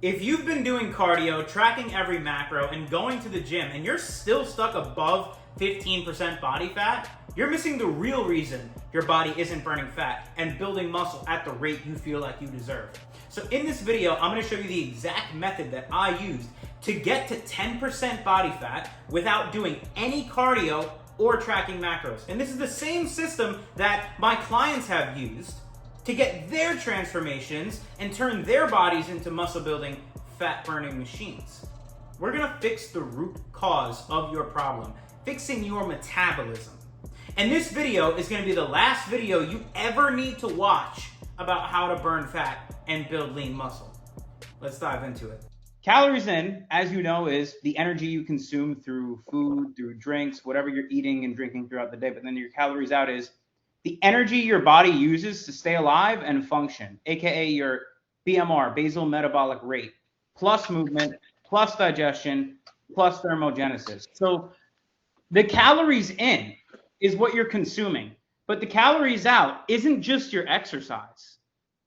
If you've been doing cardio, tracking every macro, and going to the gym, and you're still stuck above 15% body fat, you're missing the real reason your body isn't burning fat and building muscle at the rate you feel like you deserve. So in this video, I'm gonna show you the exact method that I used to get to 10% body fat without doing any cardio or tracking macros. And this is the same system that my clients have used to get their transformations and turn their bodies into muscle building, fat burning machines. We're gonna fix the root cause of your problem, fixing your metabolism. And this video is gonna be the last video you ever need to watch about how to burn fat and build lean muscle. Let's dive into it. Calories in, as you know, is the energy you consume through food, through drinks, whatever you're eating and drinking throughout the day. But then your calories out is the energy your body uses to stay alive and function, aka your BMR, basal metabolic rate, plus movement, plus digestion, plus thermogenesis. So the calories in is what you're consuming, but the calories out isn't just your exercise.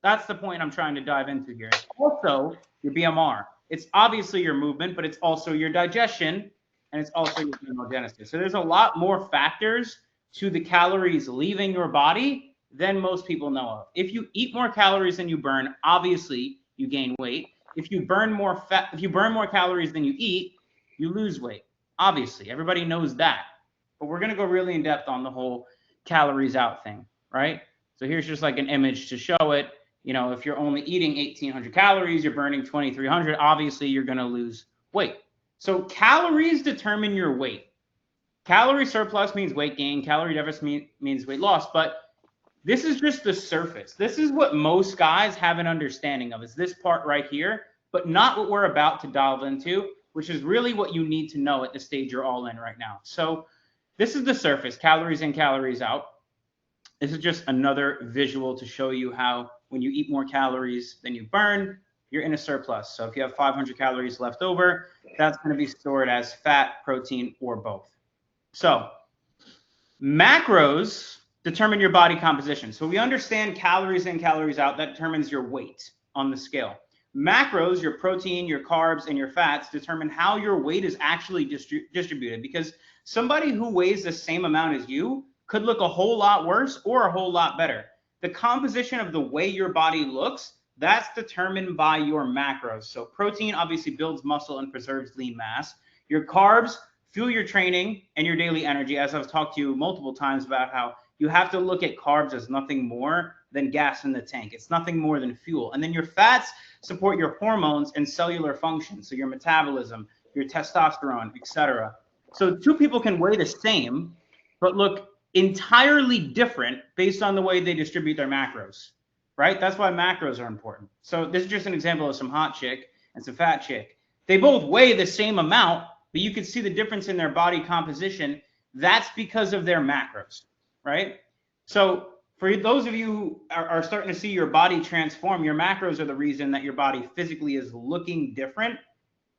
That's the point I'm trying to dive into here. It's also your BMR. It's obviously your movement, but it's also your digestion, and it's also your thermogenesis. So there's a lot more factors to the calories leaving your body than most people know of. If you eat more calories than you burn, obviously you gain weight. If you burn more fat, if you burn more calories than you eat, you lose weight. Obviously, everybody knows that. But we're gonna go really in depth on the whole calories out thing, right? So here's just like an image to show it. You know, if you're only eating 1,800 calories, you're burning 2,300, obviously you're gonna lose weight. So calories determine your weight. Calorie surplus means weight gain. Calorie deficit means weight loss. But this is just the surface. This is what most guys have an understanding of, is this part right here, but not what we're about to dive into, which is really what you need to know at the stage you're all in right now. So this is the surface, calories in, calories out. This is just another visual to show you how when you eat more calories than you burn, you're in a surplus. So if you have 500 calories left over, that's going to be stored as fat, protein, or both. So macros determine your body composition. So we understand calories in, calories out. That determines your weight on the scale. Macros, your protein, your carbs, and your fats determine how your weight is actually distributed, because somebody who weighs the same amount as you could look a whole lot worse or a whole lot better. The composition of the way your body looks, that's determined by your macros. So protein obviously builds muscle and preserves lean mass. Your carbs fuel your training and your daily energy, as I've talked to you multiple times about how you have to look at carbs as nothing more than gas in the tank. It's nothing more than fuel. And then your fats support your hormones and cellular function, so your metabolism, your testosterone, etc. So two people can weigh the same, but look entirely different based on the way they distribute their macros, right? That's why macros are important. So this is just an example of some hot chick and some fat chick. They both weigh the same amount, but you can see the difference in their body composition. That's because of their macros, right? So for those of you who are starting to see your body transform, your macros are the reason that your body physically is looking different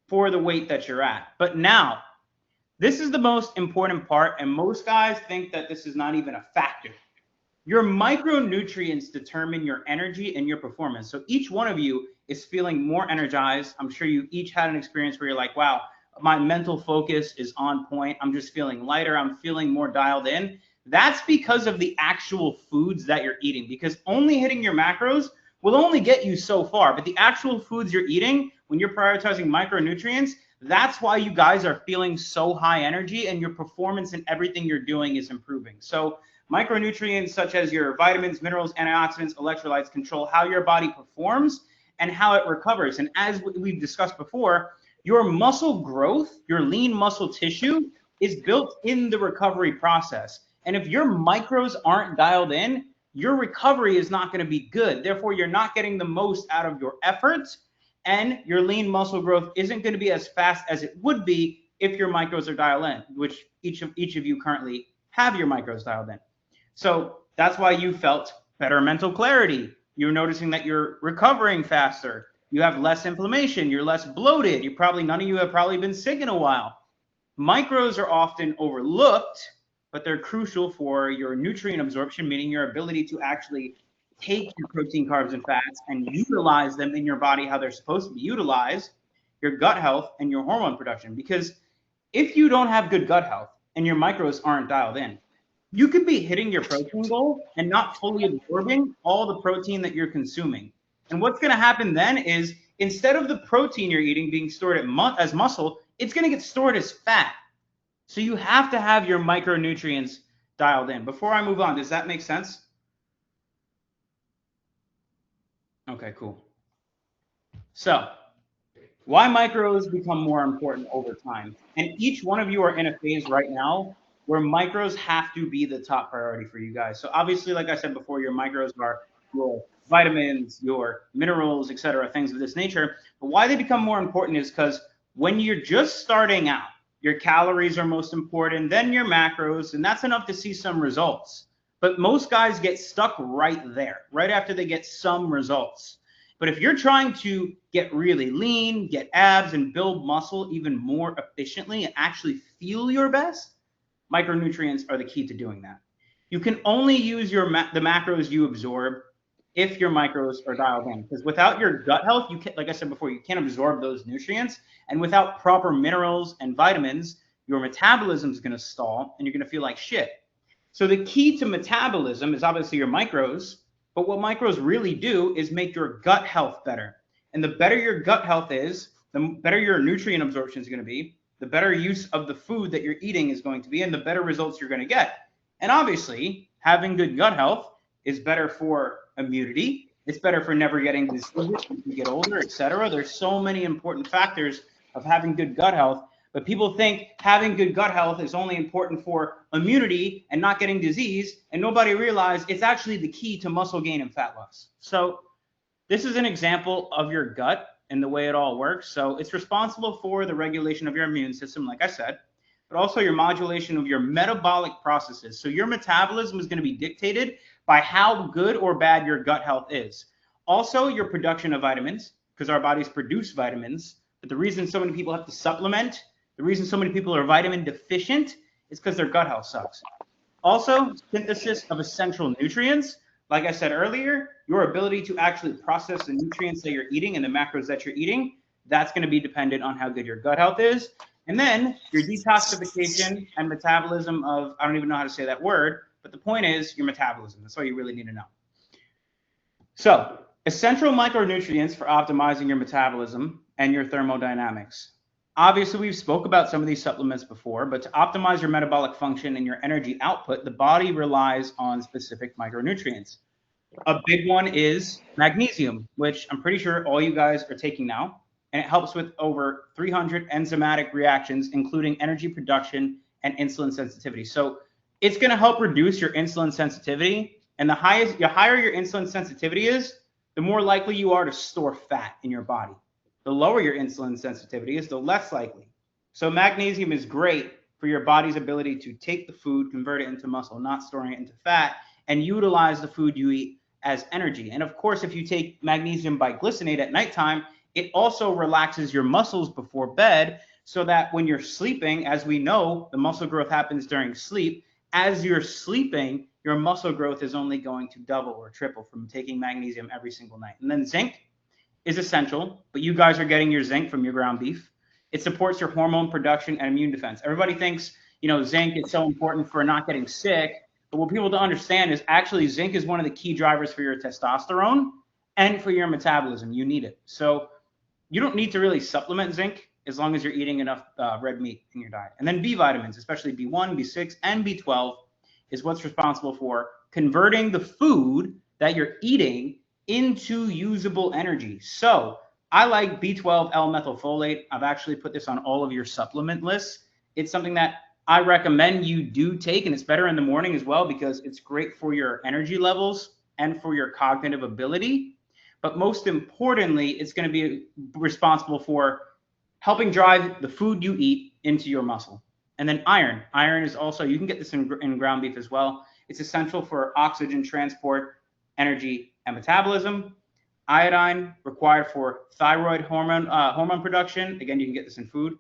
for the weight that you're at. But now, this is the most important part, and most guys think that this is not even a factor. Your micronutrients determine your energy and your performance. So each one of you is feeling more energized. I'm sure you each had an experience where you're like, wow, my mental focus is on point. I'm just feeling lighter. I'm feeling more dialed in. That's because of the actual foods that you're eating, because only hitting your macros will only get you so far. But the actual foods you're eating, when you're prioritizing micronutrients, that's why you guys are feeling so high energy and your performance in everything you're doing is improving. So micronutrients such as your vitamins, minerals, antioxidants, electrolytes control how your body performs and how it recovers. And as we've discussed before, your muscle growth, your lean muscle tissue, is built in the recovery process. And if your macros aren't dialed in, your recovery is not going to be good. Therefore, you're not getting the most out of your efforts, and your lean muscle growth isn't going to be as fast as it would be if your macros are dialed in, which each of you currently have your macros dialed in. So that's why you felt better mental clarity. You're noticing that you're recovering faster. You have less inflammation. You're less bloated. None of you have probably been sick in a while. Macros are often overlooked, but they're crucial for your nutrient absorption, meaning your ability to actually take your protein, carbs, and fats and utilize them in your body how they're supposed to be utilized, your gut health and your hormone production. Because if you don't have good gut health and your micros aren't dialed in, you could be hitting your protein goal and not fully absorbing all the protein that you're consuming. And what's going to happen then is instead of the protein you're eating being stored as muscle, it's going to get stored as fat. So you have to have your micronutrients dialed in. Before I move on, does that make sense? Okay, cool. So why micros become more important over time. And each one of you are in a phase right now where micros have to be the top priority for you guys. So obviously, like I said before, your micros are your vitamins, your minerals, etc., things of this nature. But why they become more important is because when you're just starting out, your calories are most important, then your macros, and that's enough to see some results. But most guys get stuck right there, right after they get some results. But if you're trying to get really lean, get abs, and build muscle even more efficiently and actually feel your best, micronutrients are the key to doing that. You can only use the macros you absorb if your micros are dialed in. Because without your gut health, you can't, like I said before, you can't absorb those nutrients. And without proper minerals and vitamins, your metabolism is going to stall and you're going to feel like shit. So the key to metabolism is obviously your micros. But what micros really do is make your gut health better. And the better your gut health is, the better your nutrient absorption is going to be, the better use of the food that you're eating is going to be, and the better results you're going to get. And obviously, having good gut health is better for immunity. It's better for never getting diseases as you get older, etc. There's so many important factors of having good gut health. But people think having good gut health is only important for immunity and not getting disease, and nobody realized it's actually the key to muscle gain and fat loss. So this is an example of your gut and the way it all works. So it's responsible for the regulation of your immune system, like I said, but also your modulation of your metabolic processes. So your metabolism is going to be dictated by how good or bad your gut health is. Also, your production of vitamins, because our bodies produce vitamins, but the reason so many people have to supplement, the reason so many people are vitamin deficient is because their gut health sucks. Also, synthesis of essential nutrients. Like I said earlier, your ability to actually process the nutrients that you're eating and the macros that you're eating, that's going to be dependent on how good your gut health is. And then your detoxification and metabolism of, I don't even know how to say that word, but the point is your metabolism. That's all you really need to know. So, essential micronutrients for optimizing your metabolism and your thermodynamics. Obviously, we've spoke about some of these supplements before, but to optimize your metabolic function and your energy output, the body relies on specific micronutrients. A big one is magnesium, which I'm pretty sure all you guys are taking now, and it helps with over 300 enzymatic reactions, including energy production and insulin sensitivity. So it's going to help reduce your insulin sensitivity, and the higher your insulin sensitivity is, the more likely you are to store fat in your body. The lower your insulin sensitivity is, the less likely. So magnesium is great for your body's ability to take the food, convert it into muscle, not storing it into fat, and utilize the food you eat as energy. And of course, if you take magnesium biglycinate at nighttime, it also relaxes your muscles before bed so that when you're sleeping, as we know, the muscle growth happens during sleep. As you're sleeping, your muscle growth is only going to double or triple from taking magnesium every single night. And then zinc is essential, but you guys are getting your zinc from your ground beef. It supports your hormone production and immune defense. Everybody thinks, zinc is so important for not getting sick, but what people don't understand is actually zinc is one of the key drivers for your testosterone and for your metabolism. You need it. So you don't need to really supplement zinc as long as you're eating enough red meat in your diet. And then B vitamins, especially B1, B6, and B12, is what's responsible for converting the food that you're eating into usable energy. So I like B12 L-methylfolate. I've actually put this on all of your supplement lists. It's something that I recommend you do take, and it's better in the morning as well because it's great for your energy levels and for your cognitive ability. But most importantly, it's going to be responsible for helping drive the food you eat into your muscle. And then iron. Iron is also, you can get this in ground beef as well. It's essential for oxygen transport, energy, and metabolism. Iodine, required for thyroid hormone production. Again, you can get this in food.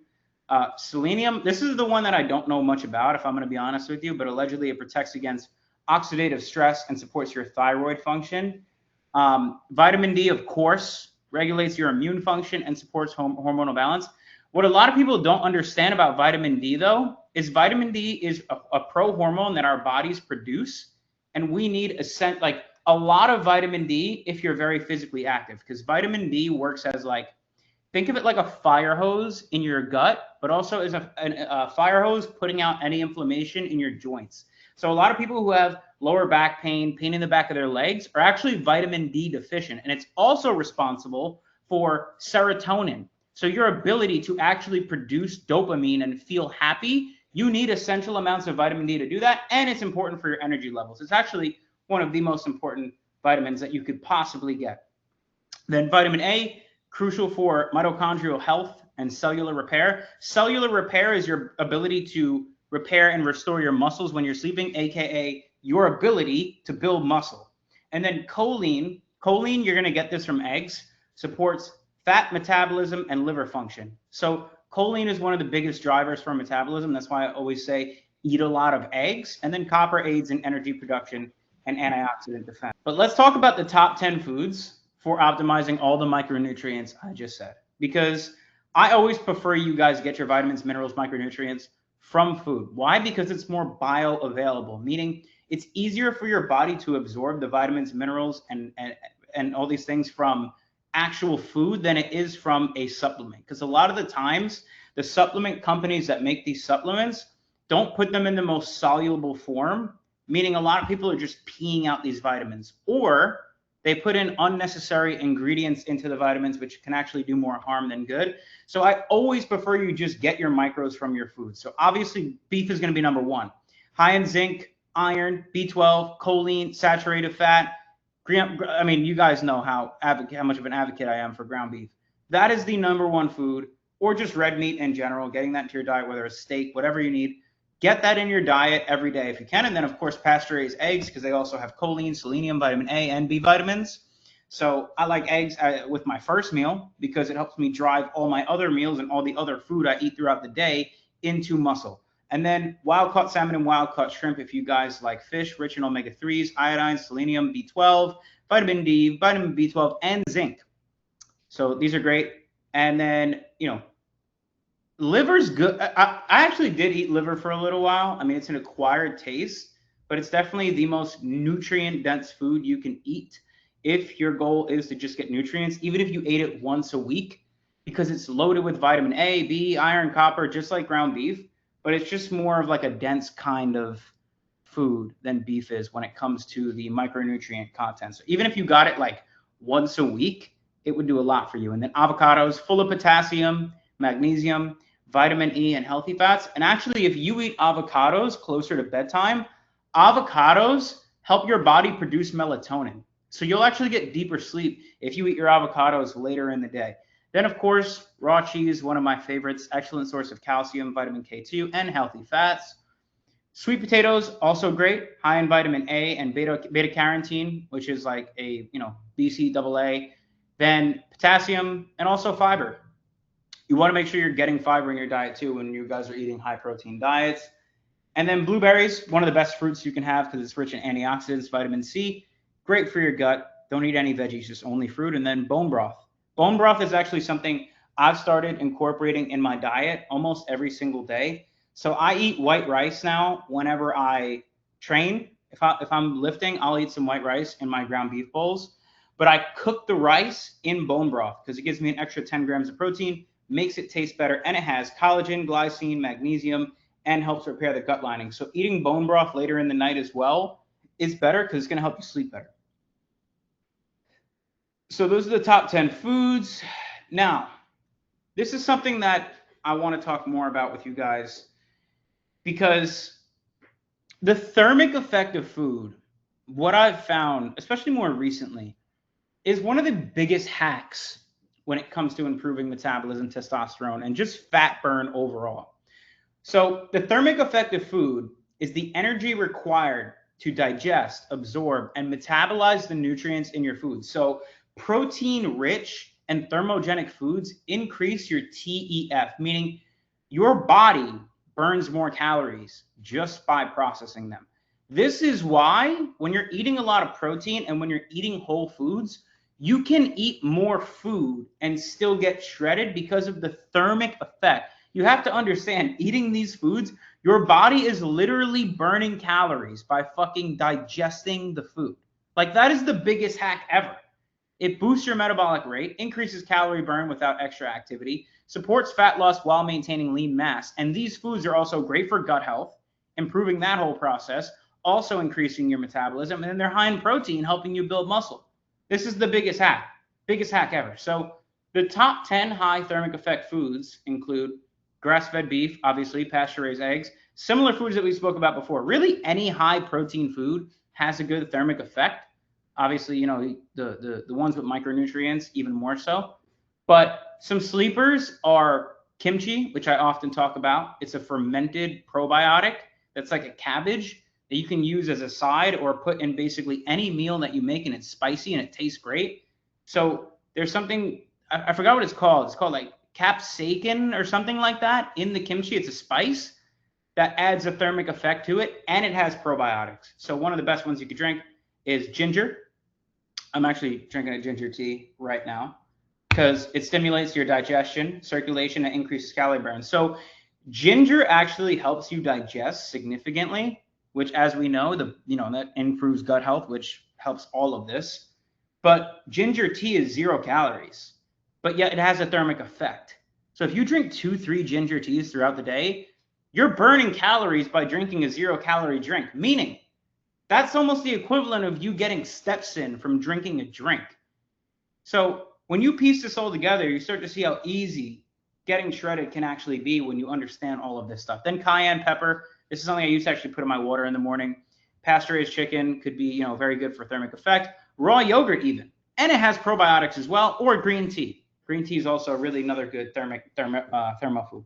Selenium, this is the one that I don't know much about, if I'm going to be honest with you, but allegedly it protects against oxidative stress and supports your thyroid function. Vitamin D, of course, regulates your immune function and supports hormonal balance. What a lot of people don't understand about vitamin D, though, is vitamin D is a pro-hormone that our bodies produce, and we need a lot of vitamin D if you're very physically active, because vitamin D works as think of it like a fire hose in your gut, but also as a fire hose putting out any inflammation in your joints. So a lot of people who have lower back pain, pain in the back of their legs, are actually vitamin D deficient. And it's also responsible for serotonin. So your ability to actually produce dopamine and feel happy, you need essential amounts of vitamin D to do that. And it's important for your energy levels. It's actually one of the most important vitamins that you could possibly get. Then vitamin A, crucial for mitochondrial health and cellular repair. Cellular repair is your ability to repair and restore your muscles when you're sleeping, aka your ability to build muscle. And then choline, you're going to get this from eggs, supports fat metabolism and liver function. So choline is one of the biggest drivers for metabolism. That's why I always say eat a lot of eggs. And then copper aids in energy production and antioxidant defense. But let's talk about the top 10 foods for optimizing all the micronutrients I just said, because I always prefer you guys get your vitamins, minerals, micronutrients from food. Why? Because it's more bioavailable, meaning it's easier for your body to absorb the vitamins, minerals, and all these things from actual food than it is from a supplement. Because a lot of the times, the supplement companies that make these supplements don't put them in the most soluble form, meaning a lot of people are just peeing out these vitamins, or they put in unnecessary ingredients into the vitamins, which can actually do more harm than good. So I always prefer you just get your micros from your food. So obviously beef is going to be number one. High in zinc, iron, B12, choline, saturated fat. I mean, you guys know how much of an advocate I am for ground beef. That is the number one food, or just red meat in general, getting that into your diet, whether it's steak, whatever you need. Get that in your diet every day if you can. And then, of course, pasture-raised eggs, because they also have choline, selenium, vitamin A, and B vitamins. So I like eggs with my first meal because it helps me drive all my other meals and all the other food I eat throughout the day into muscle. And then wild-caught salmon and wild-caught shrimp if you guys like fish, rich in omega-3s, iodine, selenium, B12, vitamin D, vitamin B12, and zinc. So these are great. And then, liver's good. I actually did eat liver for a little while. I mean, it's an acquired taste, but it's definitely the most nutrient-dense food you can eat if your goal is to just get nutrients, even if you ate it once a week, because it's loaded with vitamin A, B, iron, copper, just like ground beef, but it's just more of like a dense kind of food than beef is when it comes to the micronutrient content. So even if you got it like once a week, it would do a lot for you. And then avocados, full of potassium, magnesium, vitamin E, and healthy fats. And actually, if you eat avocados closer to bedtime, avocados help your body produce melatonin. So you'll actually get deeper sleep if you eat your avocados later in the day. Then, of course, raw cheese, one of my favorites, excellent source of calcium, vitamin K2, and healthy fats. Sweet potatoes, also great, high in vitamin A and beta-carotene, which is like a, BCAA. Then potassium and also fiber. You want to make sure you're getting fiber in your diet too when you guys are eating high protein diets. And then blueberries, one of the best fruits you can have because it's rich in antioxidants, vitamin C, great for your gut. Don't eat any veggies, just only fruit. And then bone broth. Bone broth is actually something I've started incorporating in my diet almost every single day. So I eat white rice now whenever I train. If I'm lifting, I'll eat some white rice in my ground beef bowls. But I cook the rice in bone broth because it gives me an extra 10 grams of protein, makes it taste better, and it has collagen, glycine, magnesium, and helps repair the gut lining. So eating bone broth later in the night as well is better because it's going to help you sleep better. So those are the top 10 foods. Now, this is something that I want to talk more about with you guys because the thermic effect of food, what I've found, especially more recently, is one of the biggest hacks when it comes to improving metabolism, testosterone, and just fat burn overall. So the thermic effect of food is the energy required to digest, absorb, and metabolize the nutrients in your food. So protein-rich and thermogenic foods increase your TEF, meaning your body burns more calories just by processing them. This is why when you're eating a lot of protein and when you're eating whole foods, you can eat more food and still get shredded because of the thermic effect. You have to understand, eating these foods, your body is literally burning calories by fucking digesting the food. Like, that is the biggest hack ever. It boosts your metabolic rate, increases calorie burn without extra activity, supports fat loss while maintaining lean mass. And these foods are also great for gut health, improving that whole process, also increasing your metabolism. And then they're high in protein, helping you build muscle. This is the biggest hack ever. So the top 10 high thermic effect foods include grass-fed beef, obviously, pasture-raised eggs, similar foods that we spoke about before. Really, any high protein food has a good thermic effect. Obviously, you know, the ones with micronutrients, even more so. But some sleepers are kimchi, which I often talk about. It's a fermented probiotic that's like a cabbage that you can use as a side or put in basically any meal that you make, and it's spicy and it tastes great. So there's something, I forgot what it's called. It's called like capsaicin or something like that in the kimchi. It's a spice that adds a thermic effect to it, and it has probiotics. So one of the best ones you could drink is ginger. I'm actually drinking a ginger tea right now because it stimulates your digestion, circulation, and increases calorie burn. So ginger actually helps you digest significantly, which, as we know, that improves gut health, which helps all of this. But ginger tea is 0 calories, but yet it has a thermic effect. So if you drink 2-3 ginger teas throughout the day, you're burning calories by drinking a 0-calorie drink, meaning that's almost the equivalent of you getting steps in from drinking a drink. So when you piece this all together, you start to see how easy getting shredded can actually be when you understand all of this stuff. Then cayenne pepper. This is something I used to actually put in my water in the morning. Pasture-raised chicken could be, very good for thermic effect. Raw yogurt even. And it has probiotics as well, or green tea. Green tea is also really another good thermo food.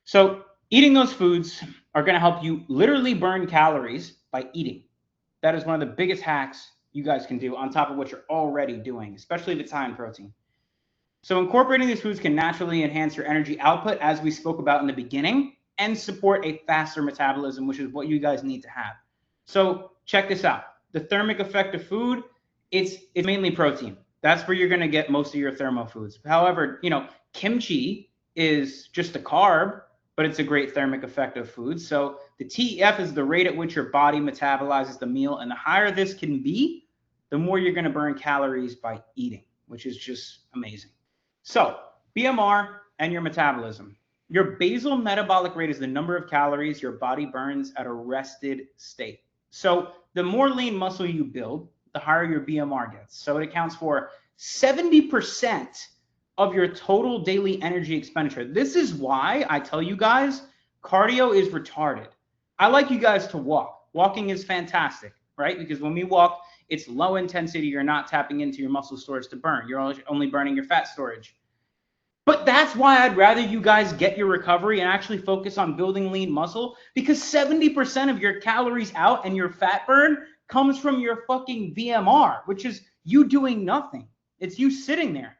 So eating those foods are going to help you literally burn calories by eating. That is one of the biggest hacks you guys can do on top of what you're already doing, especially if it's high in protein. So incorporating these foods can naturally enhance your energy output, as we spoke about in the beginning, and support a faster metabolism, which is what you guys need to have. So check this out. The thermic effect of food, it's mainly protein. That's where you're going to get most of your thermo foods. However, kimchi is just a carb, but it's a great thermic effect of food. So the TEF is the rate at which your body metabolizes the meal. And the higher this can be, the more you're going to burn calories by eating, which is just amazing. So BMR and your metabolism. Your basal metabolic rate is the number of calories your body burns at a rested state. So the more lean muscle you build, the higher your BMR gets. So it accounts for 70% of your total daily energy expenditure. This is why I tell you guys, cardio is retarded. I like you guys to walk. Walking is fantastic, right? Because when we walk, it's low intensity. You're not tapping into your muscle storage to burn. You're only burning your fat storage. But that's why I'd rather you guys get your recovery and actually focus on building lean muscle, because 70% of your calories out and your fat burn comes from your fucking BMR, which is you doing nothing. It's you sitting there.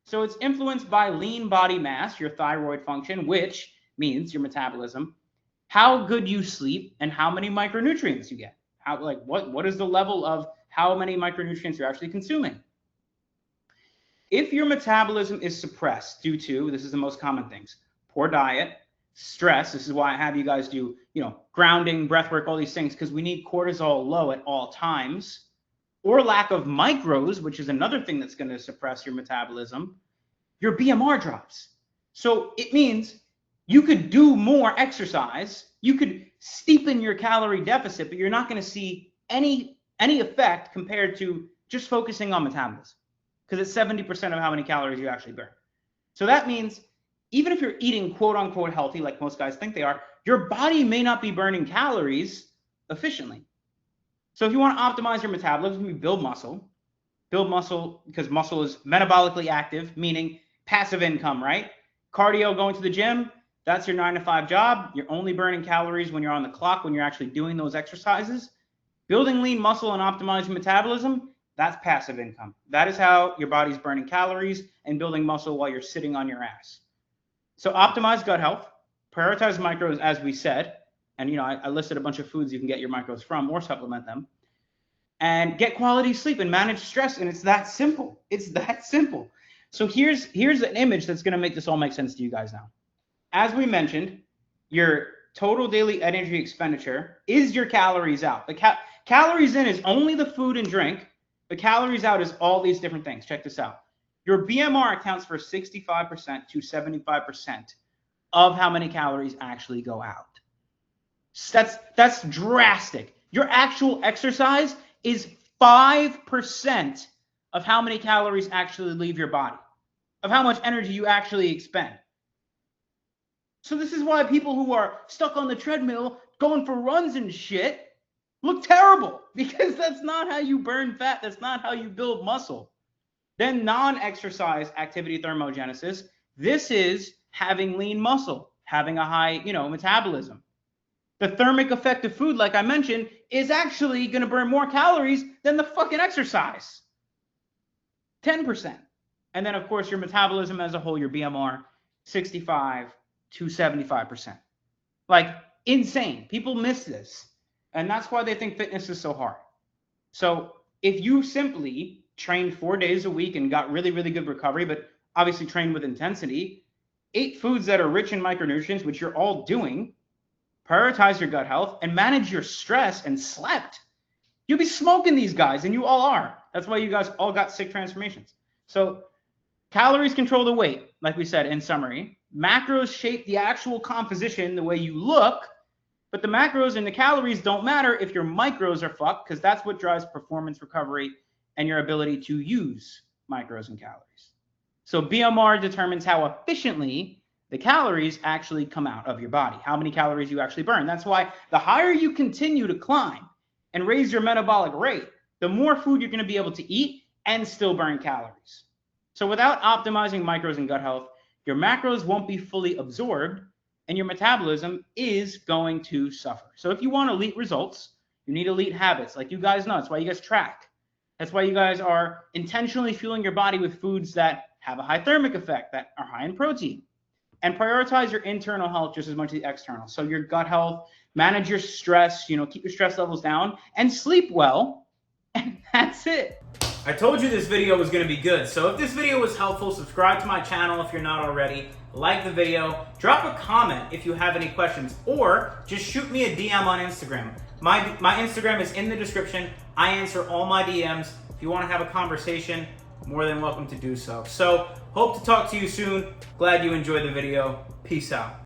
So it's influenced by lean body mass, your thyroid function, which means your metabolism, how good you sleep, and how many micronutrients you get. What is the level of how many micronutrients you're actually consuming? If your metabolism is suppressed due to, this is the most common things, poor diet, stress, this is why I have you guys do, grounding, breath work, all these things, because we need cortisol low at all times, or lack of micros, which is another thing that's going to suppress your metabolism, your BMR drops. So it means you could do more exercise, you could steepen your calorie deficit, but you're not going to see any effect compared to just focusing on metabolism, because it's 70% of how many calories you actually burn. So that means even if you're eating quote unquote healthy, like most guys think they are, your body may not be burning calories efficiently. So if you want to optimize your metabolism, you build muscle because muscle is metabolically active, meaning passive income, right? Cardio, going to the gym, that's your 9-to-5 job. You're only burning calories when you're on the clock, when you're actually doing those exercises. Building lean muscle and optimizing metabolism, that's passive income. That is how your body's burning calories and building muscle while you're sitting on your ass. So optimize gut health, prioritize micros, as we said, And, I listed a bunch of foods you can get your micros from or supplement them. And get quality sleep and manage stress. And it's that simple. It's that simple. So here's an image that's going to make this all make sense to you guys now. As we mentioned, your total daily energy expenditure is your calories out. The calories in is only the food and drink. The calories out is all these different things. Check this out. Your BMR accounts for 65% to 75% of how many calories actually go out. That's drastic. Your actual exercise is 5% of how many calories actually leave your body, of how much energy you actually expend. So this is why people who are stuck on the treadmill going for runs and shit look terrible, because that's not how you burn fat. That's not how you build muscle. Then non-exercise activity thermogenesis. This is having lean muscle, having a high, metabolism. The thermic effect of food, like I mentioned, is actually going to burn more calories than the fucking exercise. 10%. And then, of course, your metabolism as a whole, your BMR, 65 to 75%. Like, insane. People miss this. And that's why they think fitness is so hard. So if you simply trained 4 days a week and got really, really good recovery, but obviously trained with intensity, ate foods that are rich in micronutrients, which you're all doing, prioritize your gut health, and manage your stress, and slept, you'll be smoking these guys, and you all are. That's why you guys all got sick transformations. So calories control the weight, like we said in summary. Macros shape the actual composition, the way you look, but the macros and the calories don't matter if your micros are fucked, because that's what drives performance recovery and your ability to use micros and calories. So BMR determines how efficiently the calories actually come out of your body, how many calories you actually burn. That's why the higher you continue to climb and raise your metabolic rate, the more food you're going to be able to eat and still burn calories. So without optimizing micros and gut health, your macros won't be fully absorbed and your metabolism is going to suffer. So if you want elite results, you need elite habits. Like you guys know, that's why you guys track. That's why you guys are intentionally fueling your body with foods that have a high thermic effect, that are high in protein. And prioritize your internal health just as much as the external. So your gut health, manage your stress, keep your stress levels down, and sleep well. And that's it. I told you this video was going to be good. So if this video was helpful, subscribe to my channel if you're not already. Like the video. Drop a comment if you have any questions. Or just shoot me a DM on Instagram. My Instagram is in the description. I answer all my DMs. If you want to have a conversation, more than welcome to do so. So, hope to talk to you soon. Glad you enjoyed the video. Peace out.